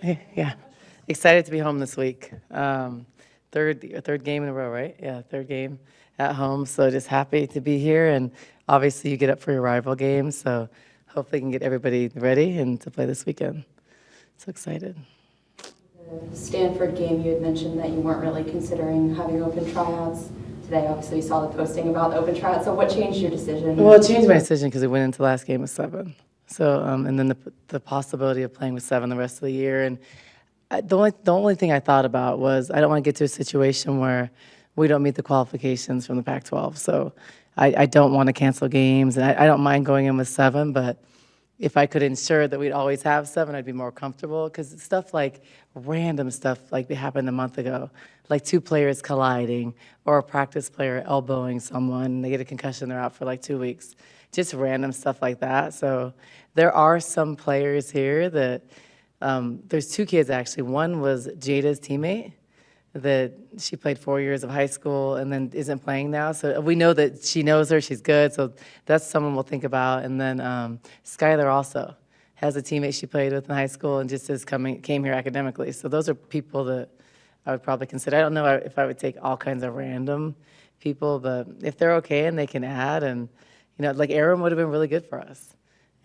Yeah, excited to be home this week. Third game in a row, right? Yeah, third game at home. So just happy to be here, and obviously you get up for your rival game. So hopefully can get everybody ready and to play this weekend. So excited. The Stanford game, you had mentioned that you weren't really considering having open tryouts. Today, obviously, we saw the posting about the open tryouts. So what changed your decision? Well, it changed my decision because we went into the last game with 7. So and then the possibility of playing with 7 the rest of the year. And the only thing I thought about was I don't want to get to a situation where we don't meet the qualifications from the Pac-12. So I don't want to cancel games, and I don't mind going in with 7, but if I could ensure that we'd always have 7, I'd be more comfortable. Because stuff like random stuff like it happened a month ago, like 2 players colliding or a practice player elbowing someone, they get a concussion, they're out for like 2 weeks. Just random stuff like that. So there are some players here that there's 2 kids actually. One was Jada's teammate that she played 4 years of high school and then isn't playing now. So we know that she knows her, she's good. So that's someone we'll think about. And then Skylar also has a teammate she played with in high school and just came here academically. So those are people that I would probably consider. I don't know if I would take all kinds of random people, but if they're okay and they can add, and like Erin would have been really good for us,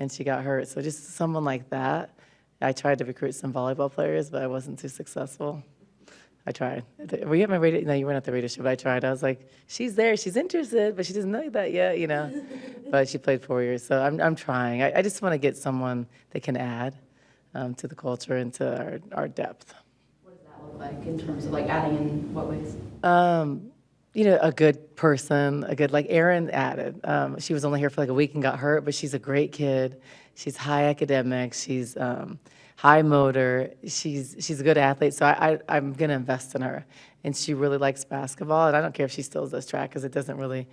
and she got hurt. So just someone like that. I tried to recruit some volleyball players, but I wasn't too successful. I tried. Were you at my radio? No, you weren't at the radio show, but I tried. I was like, she's there, she's interested, but she doesn't know that yet. But she played 4 years, so I'm trying. I just want to get someone that can add to the culture and to our depth. What does that look like in terms of like adding in what ways? A good person, like Erin added. She was only here for like a week and got hurt, but she's a great kid. She's high academics. She's high motor. She's a good athlete. So I'm going to invest in her. And she really likes basketball. And I don't care if she still does track because it doesn't really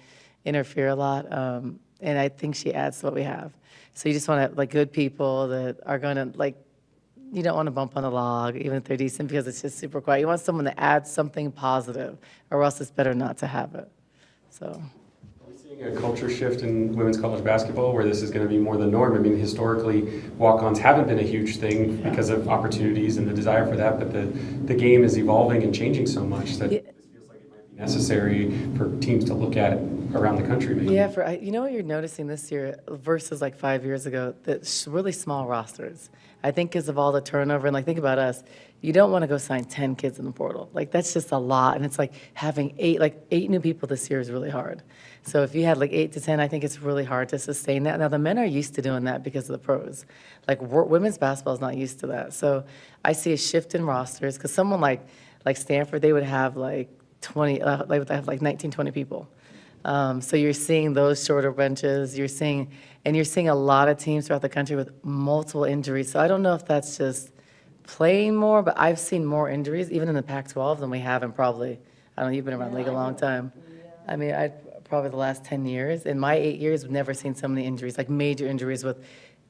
interfere a lot. And I think she adds to what we have. So you just want to have like good people that are going to like, you don't want to bump on the log, even if they're decent, because it's just super quiet. You want someone that adds something positive, or else it's better not to have it. So. Are we seeing a culture shift in women's college basketball where this is going to be more the norm? I mean, historically, walk-ons haven't been a huge thing because of opportunities and the desire for that, but the game is evolving and changing so much that this feels like it might be necessary for teams to look at around the country. Maybe. Yeah, you know what you're noticing this year versus like 5 years ago? That really small rosters. I think because of all the turnover, and like think about us, you don't want to go sign 10 kids in the portal. Like that's just a lot, and it's like having 8 new people this year is really hard. So if you had like 8 to 10, I think it's really hard to sustain that. Now the men are used to doing that because of the pros. Like women's basketball is not used to that. So I see a shift in rosters because someone like Stanford, they would have like 20, they would have like 19, 20 people. So you're seeing those shorter benches. You're seeing a lot of teams throughout the country with multiple injuries. So I don't know if that's just playing more, but I've seen more injuries even in the Pac-12 than we have in probably, I don't know, you've been around the league a long time. I mean, probably the last 10 years. In my 8 years, we've never seen so many injuries, like major injuries with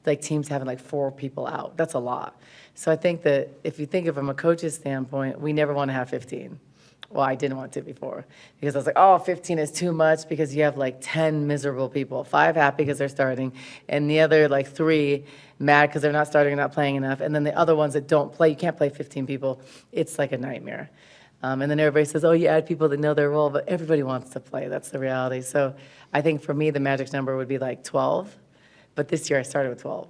like teams having like 4 people out. That's a lot. So I think that if you think of it from a coach's standpoint, we never want to have 15. Well, I didn't want to before because I was like, oh, 15 is too much because you have like 10 miserable people, 5 happy because they're starting, and the other like 3 mad because they're not starting or not playing enough, and then the other ones that don't play, you can't play 15 people. It's like a nightmare. And then everybody says, oh, you add people that know their role, but everybody wants to play. That's the reality. So I think for me, the magic number would be like 12, but this year I started with 12.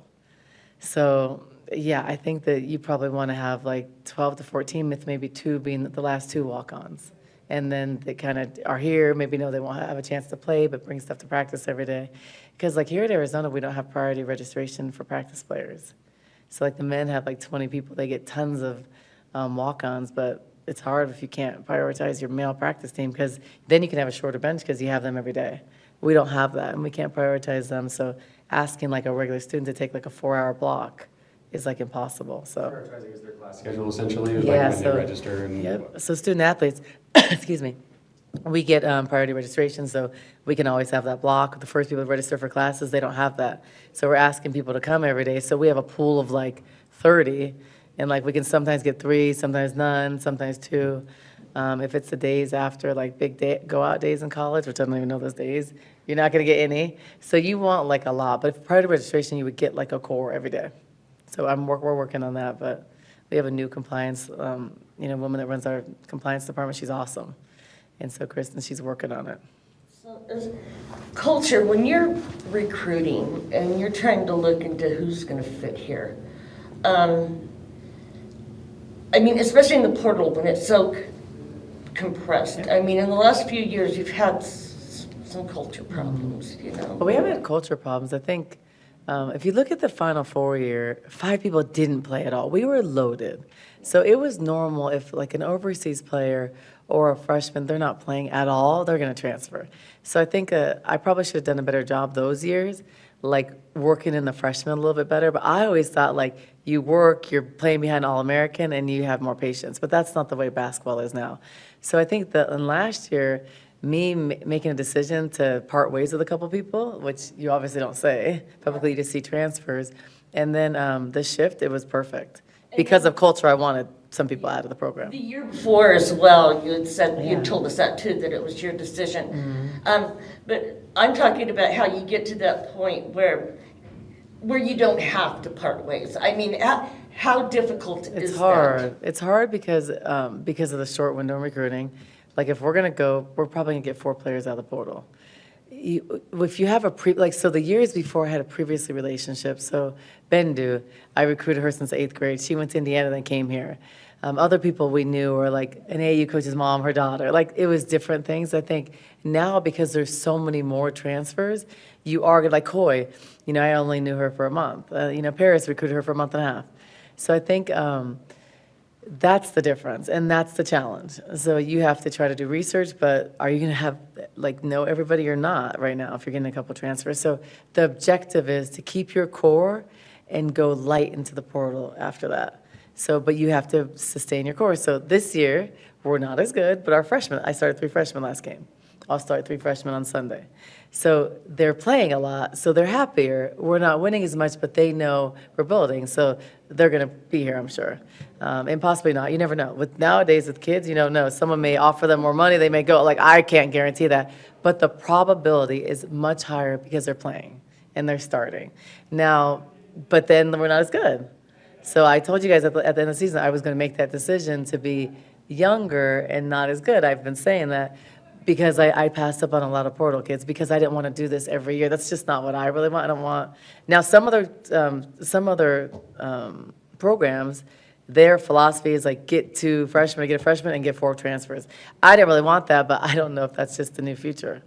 So yeah, I think that you probably want to have like 12 to 14, with maybe 2 being the last 2 walk-ons. And then they kind of are here, maybe know they won't have a chance to play, but bring stuff to practice every day. Because like here at Arizona, we don't have priority registration for practice players. So like the men have like 20 people, they get tons of walk-ons, but it's hard if you can't prioritize your male practice team, because then you can have a shorter bench because you have them every day. We don't have that, and we can't prioritize them. So asking like a regular student to take like a 4-hour block is like impossible. So Prioritizing is their class schedule essentially, like yeah, when they register and yep. So student athletes, excuse me, we get priority registration, so we can always have that block. The first people to register for classes, they don't have that. So we're asking people to come every day. So we have a pool of like 30, and like we can sometimes get 3, sometimes none, sometimes 2. If it's the days after like big day, go out days in college, which I don't even know those days, you're not going to get any. So you want like a lot. But if prior to registration, you would get like a core every day. So we're working on that, but We have a new compliance, woman that runs our compliance department. She's awesome. And so Kristen, she's working on it. So is culture, when you're recruiting and you're trying to look into who's going to fit here, especially in the portal when it's so compressed. I mean, in the last few years, you've had some culture problems, But we haven't had culture problems. I think if you look at the Final Four year, 5 people didn't play at all. We were loaded. So it was normal if like an overseas player or a freshman, they're not playing at all, they're going to transfer. So I think I probably should have done a better job those years, like working in the freshmen a little bit better. But I always thought like you work, you're playing behind All-American, and you have more patience. But that's not the way basketball is now. So I think that in last year, me making a decision to part ways with a couple people, which you obviously don't say publicly, you just see transfers. And then the shift, it was perfect. Because of culture, I wanted some people out of the program. The year before as well, you had said, you Yeah. had told us that too, that it was your decision. But I'm talking about how you get to that point where you don't have to part ways. I mean, how difficult is that? It's hard. It's hard because of the short window in recruiting. Like if we're gonna go, we're probably gonna get 4 players out of the portal. If you have so the years before I had a previously relationship, so Bendu, I recruited her since 8th grade. She went to Indiana, then came here. Other people we knew were like an AAU coach's mom, her daughter. Like it was different things. I think now because there's so many more transfers, you are like Coy. I only knew her for a month. Paris recruited her for a month and a half. So I think that's the difference, and that's the challenge. So you have to try to do research, but are you going to have, know everybody or not right now if you're getting a couple transfers? So the objective is to keep your core and go light into the portal after that. So, but you have to sustain your core. So this year, we're not as good, but our freshmen, I started 3 freshmen last game. I'll start 3 freshmen on Sunday. So they're playing a lot, so they're happier. We're not winning as much, but they know we're building, so they're going to be here, I'm sure. And possibly not. You never know. Nowadays with kids, you don't know. Someone may offer them more money. They may go. I can't guarantee that. But the probability is much higher because they're playing and they're starting. Now, but then we're not as good. So I told you guys at the end of the season I was going to make that decision to be younger and not as good. I've been saying that. Because I passed up on a lot of portal kids because I didn't want to do this every year. That's just not what I really want. I don't want. Now, some other programs, their philosophy is get 2 freshmen, get a freshman, and get 4 transfers. I didn't really want that, but I don't know if that's just the new future.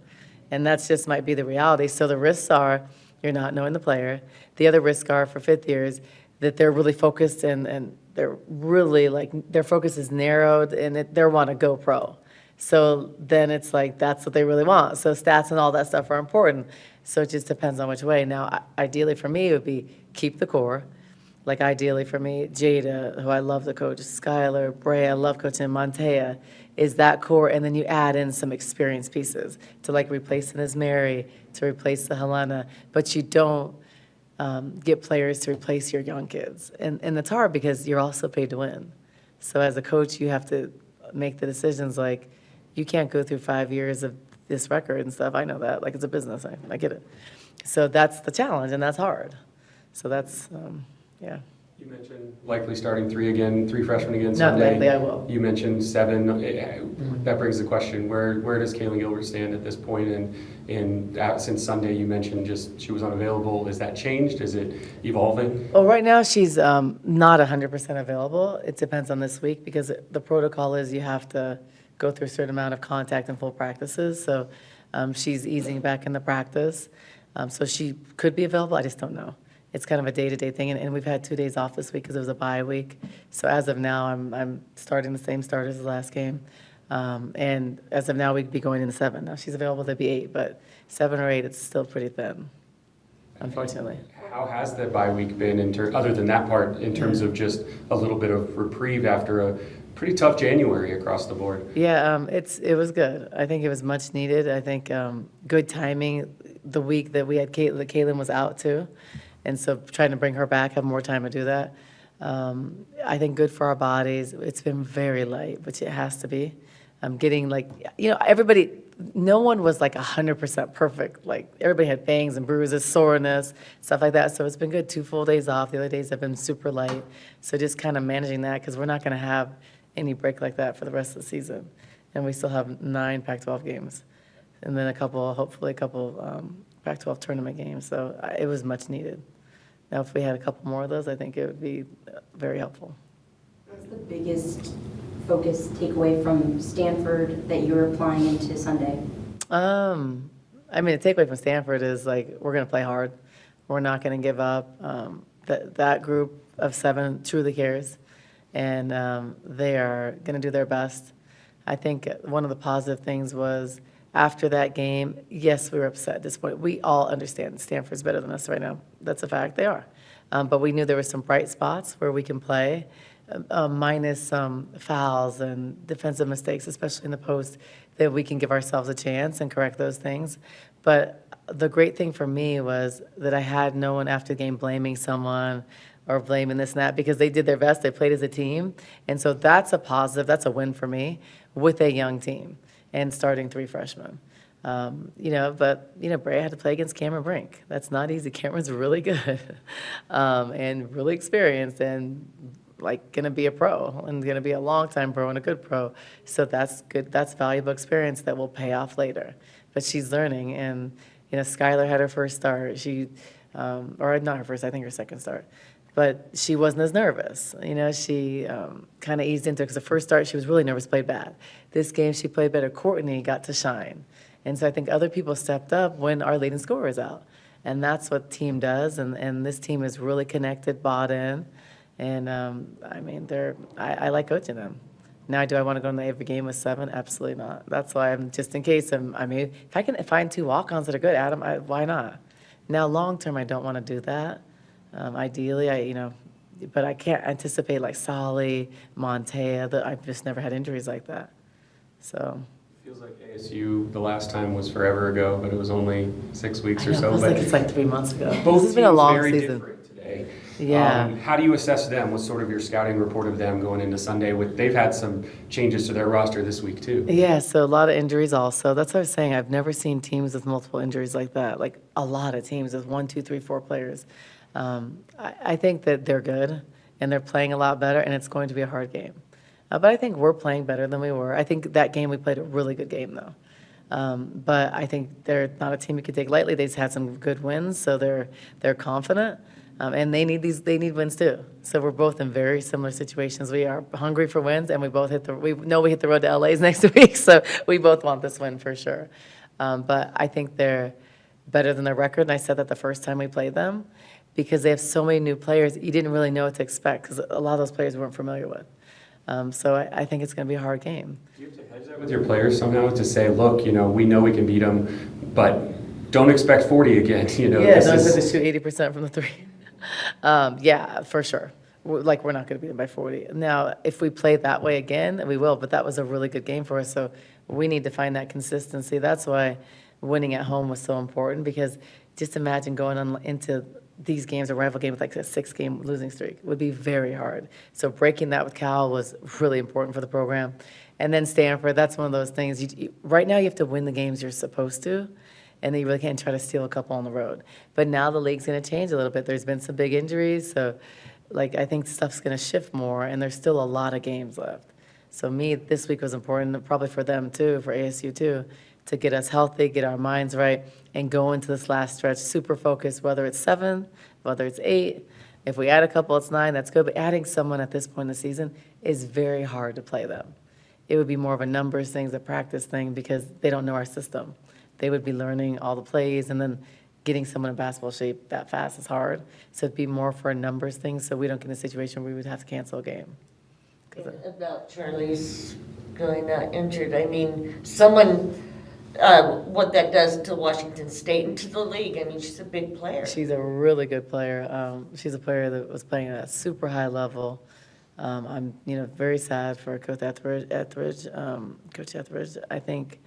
And that's just might be the reality. So the risks are you're not knowing the player. The other risks are for 5th years that they're really focused and they're really their focus is narrowed and they want to go pro. So then it's that's what they really want. So stats and all that stuff are important. So it just depends on which way. Now, ideally for me, it would be keep the core. Ideally for me, Jada, who I love to coach, Skylar, Bray, I love coaching, Montea, is that core. And then you add in some experience pieces to replace Ms. Mary, to replace the Helena. But you don't get players to replace your young kids. And it's hard because you're also paid to win. So as a coach, you have to make the decisions you can't go through 5 years of this record and stuff. I know that. It's a business. I get it. So that's the challenge, and that's hard. So that's, yeah. You mentioned likely starting 3 freshmen again Not Sunday. likely, I will. You mentioned 7. That brings the question, where does Kaylin Gilbert stand at this point? And since Sunday, you mentioned just she was unavailable. Is that changed? Is it evolving? Well, right now she's not 100% available. It depends on this week because the protocol is you have to go through a certain amount of contact and full practices. So she's easing back into practice. So she could be available. I just don't know. It's kind of a day-to-day thing, and we've had 2 days off this week because it was a bye week. So as of now, I'm starting the same starters as the last game. And as of now, we'd be going into 7. Now she's available to be 8, but 7 or 8, it's still pretty thin, unfortunately. How has the bye week been, other than that part, in terms of just a little bit of reprieve after a pretty tough January across the board? Yeah, it was good. I think it was much needed. I think good timing the week that we had Kaylin was out too. And so trying to bring her back, have more time to do that. I think good for our bodies. It's been very light, which it has to be. getting like, everybody, no one was like 100% perfect. Like everybody had bangs and bruises, soreness, stuff like that. So it's been good. 2 full days off. The other days have been super light. So just kind of managing that because we're not going to have any break like that for the rest of the season. And we still have 9 Pac-12 games. And then hopefully a couple Pac-12 tournament games. So it was much needed. Now, if we had a couple more of those, I think it would be very helpful. What's the biggest focus takeaway from Stanford that you're applying into Sunday? I mean, the takeaway from Stanford is like we're going to play hard. We're not going to give up. That group of 7 truly cares, and they are going to do their best. I think one of the positive things was after that game, yes, we were upset, disappointed. We all understand Stanford's better than us right now. That's a fact. They are. But we knew there were some bright spots where we can play, minus some fouls and defensive mistakes, especially in the post, that we can give ourselves a chance and correct those things. But the great thing for me was that I had no one after the game blaming someone or blaming this and that because they did their best. They played as a team. And so that's a positive. That's a win for me with a young team and starting 3 freshmen. But Bray had to play against Cameron Brink. That's not easy. Cameron's really good and really experienced and like going to be a pro and going to be a long-time pro and a good pro. So that's good. That's valuable experience that will pay off later. But she's learning. And, Skylar had her first start. Or not her first, I think her second start. But she wasn't as nervous. She kind of eased into it because the first start she was really nervous, played bad. This game she played better. Courtney got to shine. And so I think other people stepped up when our leading scorer is out. And that's what team does. And this team is really connected, bought in. And, I like coaching them. Now, do I want to go in every game with 7? Absolutely not. That's why I'm just in case. If I can find 2 walk-ons that are good, Adam, why not? Now, long-term, I don't want to do that. Ideally, but I can't anticipate like Solly, Montea. I've just never had injuries like that. So. Feels like ASU, the last time was forever ago, but it was only 6 weeks or I know, so. it feels But like it's like 3 months ago. both This has been a teams long very season. different today. Yeah. How do you assess them? What's sort of your scouting report of them going into Sunday? They've had some changes to their roster this week too. Yeah, so a lot of injuries also. That's what I was saying. I've never seen teams with multiple injuries like that. Like a lot of teams with 1, 2, 3, 4 players. I think that they're good and they're playing a lot better, and it's going to be a hard game. But I think we're playing better than we were. I think that game we played a really good game though. But I think they're not a team you could take lightly. They've had some good wins, so they're confident. And they need wins too. So we're both in very similar situations. We are hungry for wins, and we know we hit the road to LA's next week, so we both want this win for sure. But I think they're better than their record, and I said that the first time we played them, because they have so many new players, you didn't really know what to expect, because a lot of those players we weren't familiar with. So I think it's going to be a hard game. Do you have to hedge that with your players somehow to say, look, we know we can beat them, but don't expect 40 again. Yeah, this don't is- have to shoot 80% from the 3. Yeah, for sure. We're not going to beat them by 40. Now, if we play that way again, we will, but that was a really good game for us, so we need to find that consistency. That's why winning at home was so important, because just imagine going into these games, a rival game with like a 6-game losing streak would be very hard. So breaking that with Cal was really important for the program. And then Stanford, that's one of those things. Right now you have to win the games you're supposed to, and then you really can't try to steal a couple on the road. But now the league's going to change a little bit. There's been some big injuries, so I think stuff's going to shift more, and there's still a lot of games left. So this week was important, probably for them too, for ASU too, to get us healthy, get our minds right, and go into this last stretch super focused, whether it's 7, whether it's 8. If we add a couple, it's 9, that's good. But adding someone at this point in the season is very hard to play them. It would be more of a numbers thing, a practice thing, because they don't know our system. They would be learning all the plays, and then getting someone in basketball shape that fast is hard. So it'd be more for a numbers thing, so we don't get in a situation where we would have to cancel a game. About Charlie's going out injured, what that does to Washington State and to the league. she's a big player. She's a really good player. She's a player that was playing at a super high level. I'm, very sad for Coach Etheridge. Coach Etheridge, I think,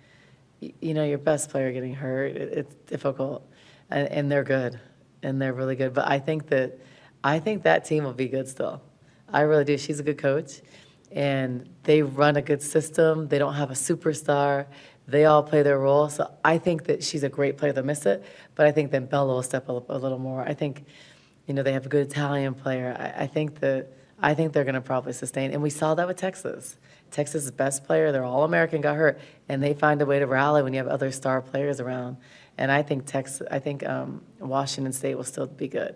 your best player getting hurt, it's difficult, and they're good, and they're really good. But I think that team will be good still. I really do. She's a good coach, and they run a good system. They don't have a superstar. They all play their role. So I think that she's a great player to miss it, but I think that Bella will step up a little more. I think, they have a good Italian player. I think they're going to probably sustain. And we saw that with Texas. Texas' best player, their All-American, got hurt, and they find a way to rally when you have other star players around. And I think Washington State will still be good.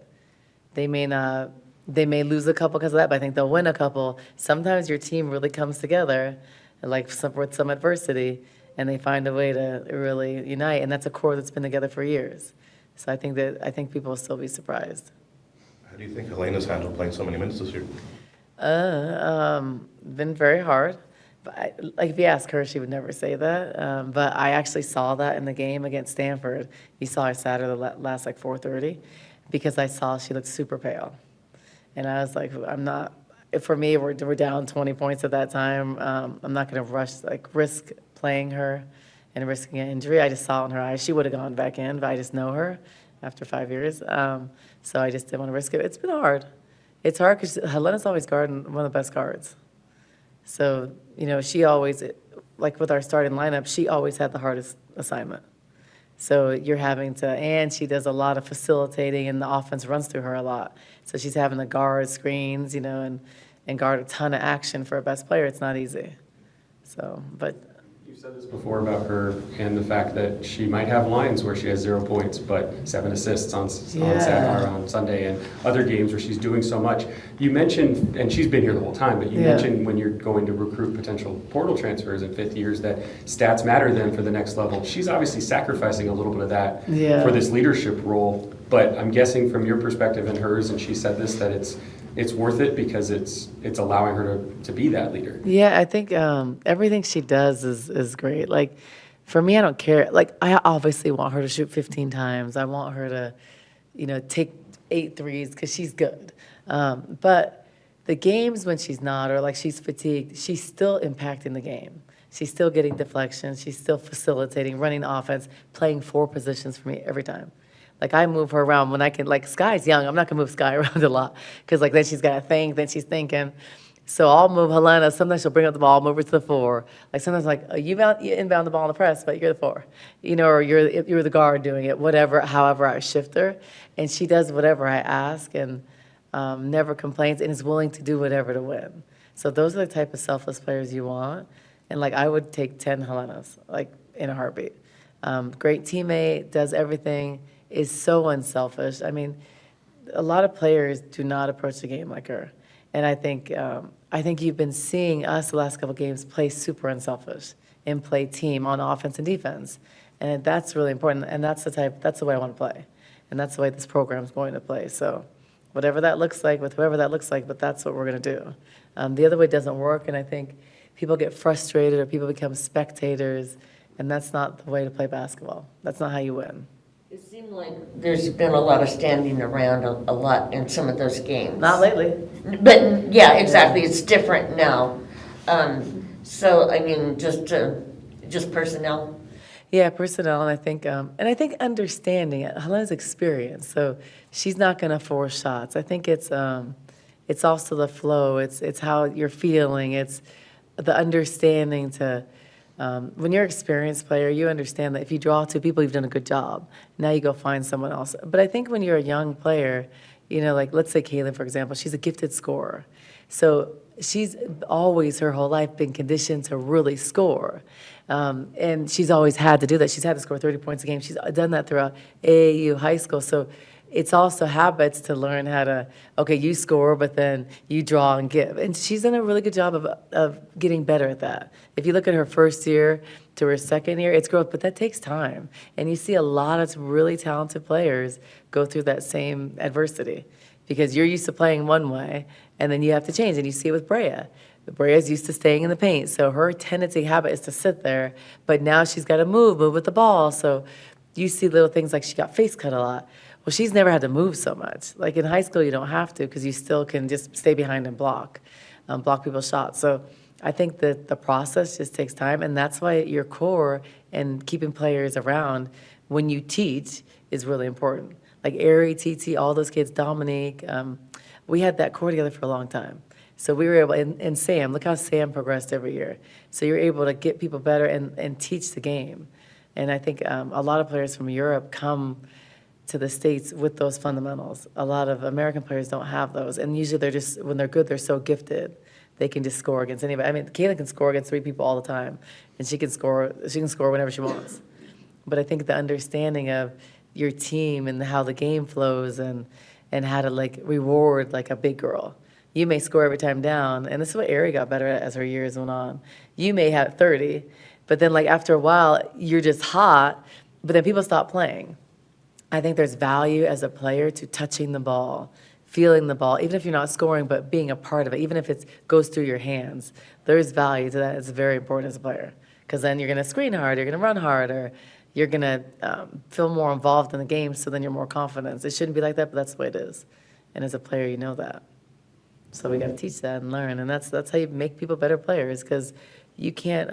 They may not. They may lose a couple because of that, but I think they'll win a couple. Sometimes your team really comes together, with some adversity, and they find a way to really unite. And that's a core that's been together for years. So I think people will still be surprised. How do you think Helena's handled playing so many minutes this year? Been very hard. But if you ask her, she would never say that. But I actually saw that in the game against Stanford. You saw her Saturday last 4:30, because I saw she looked super pale. And I was like, for me, we're down 20 points at that time. I'm not going to risk playing her and risking an injury. I just saw it in her eyes. She would have gone back in, but I just know her after 5 years. So I just didn't want to risk it. It's been hard. It's hard because Helena's always guarding one of the best guards. So, she always, with our starting lineup, she always had the hardest assignment. So you're having to, and she does a lot of facilitating, and the offense runs through her a lot. So she's having to guard screens, and guard a ton of action for a best player. It's not easy. So, but. You've said this before about her and the fact that she might have lines where she has 0 points, but 7 assists on Saturday or on Sunday, and other games where she's doing so much. You mentioned, and she's been here the whole time, but you mentioned when you're going to recruit potential portal transfers in 5th years that stats matter then for the next level. She's obviously sacrificing a little bit of that for this leadership role, but I'm guessing from your perspective and hers, and she said this, that it's worth it because it's allowing her to be that leader. Yeah, I think everything she does is great. For me, I don't care. I obviously want her to shoot 15 times. I want her to, take 8 threes because she's good. But the games when she's not, or she's fatigued, she's still impacting the game. She's still getting deflections. She's still facilitating, running the offense, playing 4 positions for me every time. I move her around when I can. Sky's young. I'm not going to move Sky around a lot because, then she's got to think, then she's thinking. So I'll move Helena. Sometimes she'll bring up the ball, move her to the 4. Sometimes you inbound the ball in the press, but you're the 4. Or you're the guard doing it, however I shift her. And she does whatever I ask and never complains and is willing to do whatever to win. So those are the type of selfless players you want. And, I would take 10 Helenas, in a heartbeat. Great teammate, does everything, is so unselfish. I mean, a lot of players do not approach the game like her. And I think you've been seeing us the last couple of games play super unselfish and play team on offense and defense. And that's really important. And that's the way I want to play. And that's the way this program's going to play. So whatever that looks like, with whoever that looks like, but that's what we're going to do. The other way doesn't work, and I think people get frustrated or people become spectators, and that's not the way to play basketball. That's not how you win. It seemed like there's been a lot of standing around a lot in some of those games. Not lately. But, yeah, exactly. It's different now. So, I mean, just personnel. Yeah, personnel, and I think understanding it. Helena's experience, so she's not going to force shots. I think it's also the flow. It's how you're feeling. It's the understanding to. When you're an experienced player, you understand that if you draw 2 people, you've done a good job. Now you go find someone else. But I think when you're a young player, let's say Kaylin, for example, she's a gifted scorer. So she's always, her whole life, been conditioned to really score. And she's always had to do that. She's had to score 30 points a game. She's done that throughout AAU, high school. So it's also habits to learn how to, okay, you score, but then you draw and give. And she's done a really good job of getting better at that. If you look at her first year to her second year, it's growth, but that takes time. And you see a lot of really talented players go through that same adversity because you're used to playing one way, and then you have to change. And you see it with Brea. Brea's used to staying in the paint, so her tendency, habit is to sit there, but now she's got to move with the ball. So you see little things like she got face cut a lot. Well, she's never had to move so much. In high school, you don't have to because you still can just stay behind and block people's shots. So I think that the process just takes time, and that's why your core and keeping players around when you teach is really important. Ari, TT, all those kids, Dominique, we had that core together for a long time. So we were able, and Sam, look how Sam progressed every year. So you're able to get people better and teach the game. And I think a lot of players from Europe come to the States with those fundamentals. A lot of American players don't have those. And usually they're just, when they're good, they're so gifted. They can just score against anybody. I mean, Caitlin can score against 3 people all the time. And she can score whenever she wants. But I think the understanding of your team and how the game flows and how to like reward like a big girl. You may score every time down, and this is what Aria got better at as her years went on. You may have 30, but then like after a while, you're just hot, but then people stop playing. I think there's value as a player to touching the ball, feeling the ball, even if you're not scoring, but being a part of it, even if it goes through your hands. There's value to that. It's very important as a player, because then you're going to screen harder, you're going to run harder, you're going to feel more involved in the game, so then you're more confident. It shouldn't be like that, but that's the way it is. And as a player, you know that. So we got to teach that and learn, and that's how you make people better players, because you can't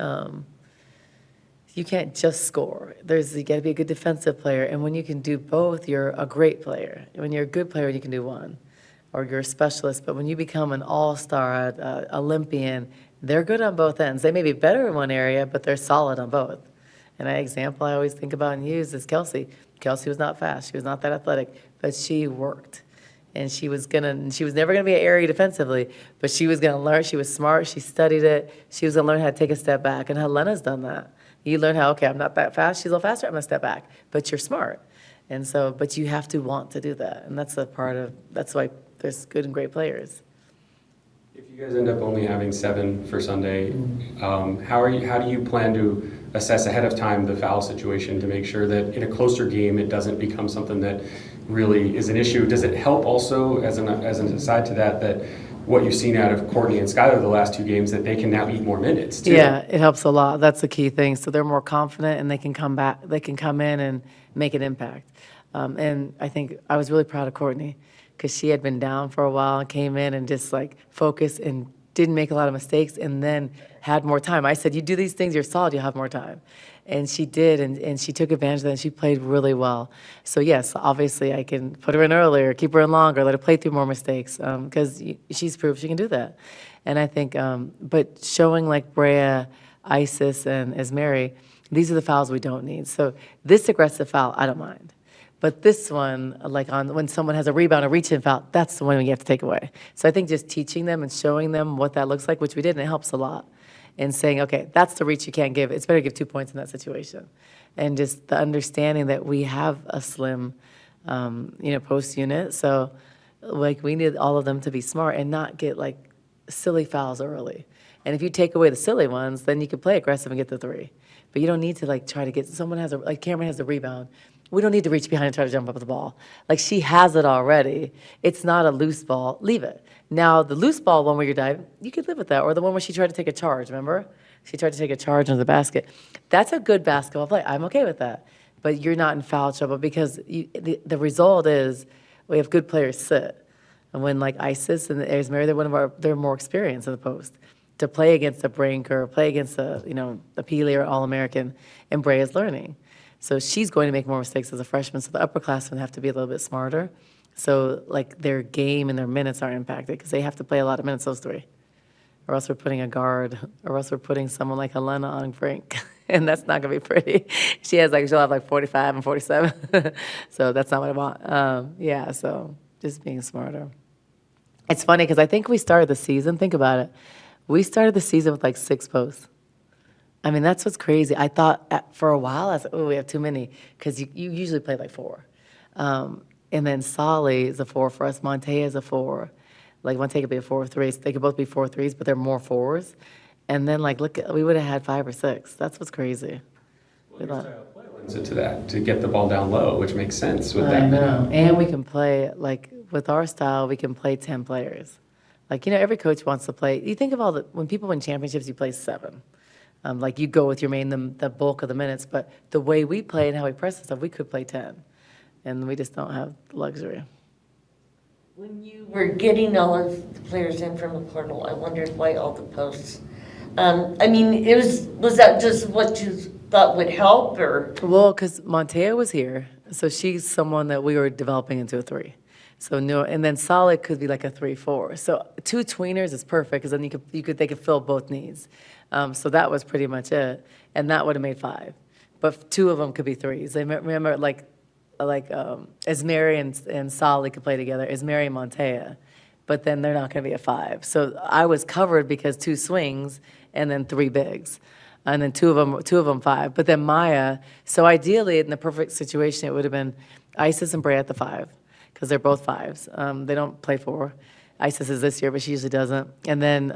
just score. You got to be a good defensive player, and when you can do both, you're a great player. When you're a good player, you can do one, or you're a specialist. But when you become an all-star, Olympian, they're good on both ends. They may be better in one area, but they're solid on both. And an example I always think about and use is Kelsey. Kelsey was not fast. She was not that athletic, but she worked. And she was never gonna be an area defensively, but she was gonna learn. She was smart. She studied it. She was gonna learn how to take a step back. And Helena's done that. You learn how, okay, I'm not that fast. She's a little faster. I'm gonna step back. But you're smart. And so, but you have to want to do that. And that's that's why there's good and great players. If you guys end up only having 7 for Sunday, how do you plan to assess ahead of time the foul situation to make sure that in a closer game it doesn't become something that really is an issue? Does it help also, as an aside to that what you've seen out of Courtney and Skylar the last 2 games, that they can now eat more minutes too? Yeah, it helps a lot. That's the key thing. So they're more confident and they can come back. They can come in and make an impact. And I think I was really proud of Courtney, because she had been down for a while and came in and just like focused and didn't make a lot of mistakes, and then had more time. I said, you do these things, you're solid, you'll have more time. And she did, and she took advantage of that, and she played really well. So yes, obviously I can put her in earlier, keep her in longer, let her play through more mistakes, because she's proved she can do that. And I think, but showing like Brea, Isis, and Esmeri, these are the fouls we don't need. So this aggressive foul, I don't mind. But this one, like when someone has a rebound, a reach-in foul, that's the one you have to take away. So I think just teaching them and showing them what that looks like, which we did, and it helps a lot. And saying, okay, that's the reach you can't give. It's better to give 2 points in that situation. And just the understanding that we have a slim, post unit. So, like, we need all of them to be smart and not get, like, silly fouls early. And if you take away the silly ones, then you can play aggressive and get the 3. But you don't need to, like, try to get, like Cameron has a rebound. We don't need to reach behind and try to jump up with the ball. Like, she has it already. It's not a loose ball. Leave it. Now, the loose ball one where you're diving, you could live with that. Or the one where she tried to take a charge, remember? She tried to take a charge under the basket. That's a good basketball play. I'm okay with that. But you're not in foul trouble, because the result is we have good players sit. And when, like, Isis and Esmeri, they're more experienced in the post. To play against a Brink or play against a Peely or All-American, and Brea is learning. So she's going to make more mistakes as a freshman, so the upperclassmen have to be a little bit smarter. So, like, their game and their minutes are impacted, because they have to play a lot of minutes, those 3. Or else we're putting a guard, or else we're putting someone like Helena on Brink, and that's not going to be pretty. She'll have like 45 and 47, so that's not what I want. So just being smarter. It's funny, because I think we started the season, think about it, we started the season with like 6 posts. I mean, that's what's crazy. I thought for a while, I was like, oh, we have too many, because you usually play like 4. And then Solly is a 4 for us. Montea is a 4. Like, Montea could be a 4-3. They could both be 4-3s, but they're more 4s. And then, like, look, we would have had 5 or 6. That's what's crazy. Well, your style of play lends it to that, to get the ball down low, which makes sense with that. I know. And we can play, like, with our style, we can play 10 players. Like, every coach wants to play. You think of when people win championships, you play 7. Like, you go with your the bulk of the minutes. But the way we play and how we press and stuff, we could play 10. And we just don't have the luxury. When you were getting all of the players in from the portal, I wondered why all the posts. Was that just what you thought would help, or? Well, because Montea was here, so she's someone that we were developing into a 3. So no, and then solid could be like a 3-4. So two tweeners is perfect because then they could fill both needs. So that was pretty much it, and that would have made 5. But two of them could be 3s. I remember like Esmeri and Solly could play together. Esmeri and Montea, but then they're not going to be a 5. So I was covered because 2 swings and then 3 bigs. And then two of them 5. But then Maya, so ideally in the perfect situation, it would have been Isis and Bray at the 5, because they're both 5s. They don't play 4. Isis is this year, but she usually doesn't. And then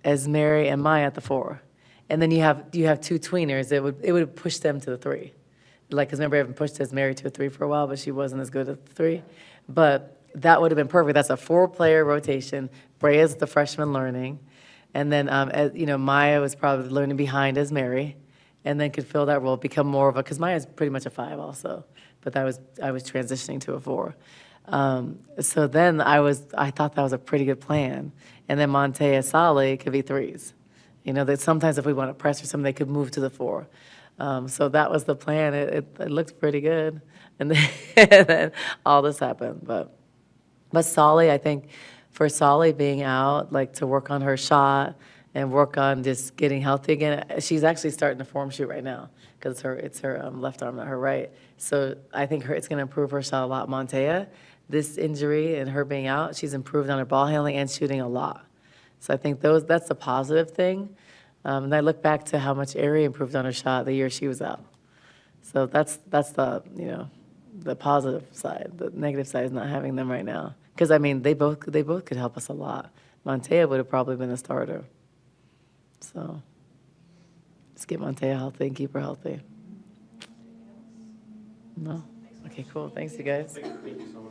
Esmeri and Maya at the 4. And then you have 2 tweeners. It would push them to the 3. Like, because remember, I haven't pushed Esmeri to a 3 for a while, but she wasn't as good at the 3. But that would have been perfect. That's a 4-player rotation. Bray is the freshman learning. And then, Maya was probably learning behind as Mary, and then could fill that role, become more of a, because Maya's pretty much a 5 also, but I was transitioning to a 4. So then I thought that was a pretty good plan. And then Montea Sali could be 3s. That sometimes if we want to press or something, they could move to the 4. So that was the plan. It looked pretty good. And then all this happened. But Sali, I think, for Solly being out, like to work on her shot and work on just getting healthy again. She's actually starting to form shoot right now because it's her left arm, not her right. So I think it's going to improve her shot a lot. Montea, this injury and her being out, she's improved on her ball handling and shooting a lot. So I think that's a positive thing. And I look back to how much Ari improved on her shot the year she was out. So that's the positive side. The negative side is not having them right now. Because, they both could help us a lot. Montea would have probably been a starter. So, let's get Montea healthy and keep her healthy. No? Okay, cool. Thanks, you guys. Thank you so much.